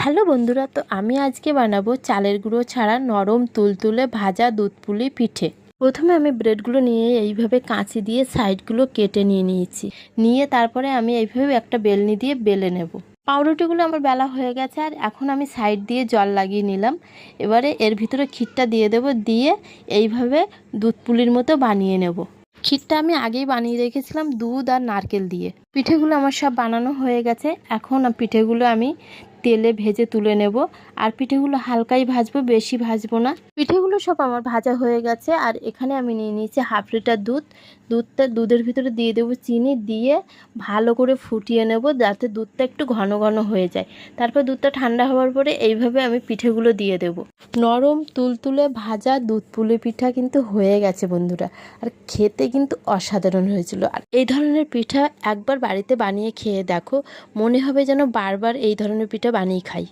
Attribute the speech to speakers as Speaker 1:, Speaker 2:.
Speaker 1: Hello বন্ধুরা, তো আমি আজকে বানাবো চালের গুঁড়ো ছাড়া নরম তুলতুলে ভাজা দুধ পুলি পিঠে। প্রথমে আমি ব্রেডগুলো নিয়ে এইভাবে কাঁচি দিয়ে সাইডগুলো কেটে নিয়েছি। নিয়ে তারপরে আমি এইভাবে একটা বেলনি দিয়ে বেলে নেব। পাউরুটিগুলো আমার বেলা হয়ে গেছে, আর এখন আমি সাইড দিয়ে জল লাগিয়ে নিলাম। এবারে এর ভিতরে ক্ষীরটা দিয়ে দেব, দিয়ে এইভাবে দুধ পুলির মতো বানিয়ে নেব। ক্ষীরটা আমি আগেই বানিয়ে রেখেছিলাম দুধ আর নারকেল দিয়ে। পিঠেগুলো আমার সব বানানো হয়ে গেছে। এখন পিঠেগুলো আমি তেলে ভেজে তুলে নেব। আর পিঠেগুলো হালকাই ভাজবো, বেশি ভাজবো না। পিঠেগুলো সব আমার ভাজা হয়ে গেছে। আর এখানে আমি নিয়ে নিয়েছি হাফ লিটার দুধের ভিতরে দিয়ে দেবো চিনি, দিয়ে ভালো করে ফুটিয়ে নেব যাতে দুধটা একটু ঘন ঘন হয়ে যায়। তারপর দুধটা ঠান্ডা হওয়ার পরে এইভাবে আমি পিঠেগুলো দিয়ে দেব। নরম তুলতুলে ভাজা দুধ পুলি পিঠা কিন্তু হয়ে গেছে বন্ধুরা। আর খেতে কিন্তু অসাধারণ হয়েছিল। আর এই ধরনের পিঠা একবার বাড়িতে বানিয়ে খেয়ে দেখো, মনে হবে যেন বারবার এই ধরনের পিঠা বানিয়ে খাই।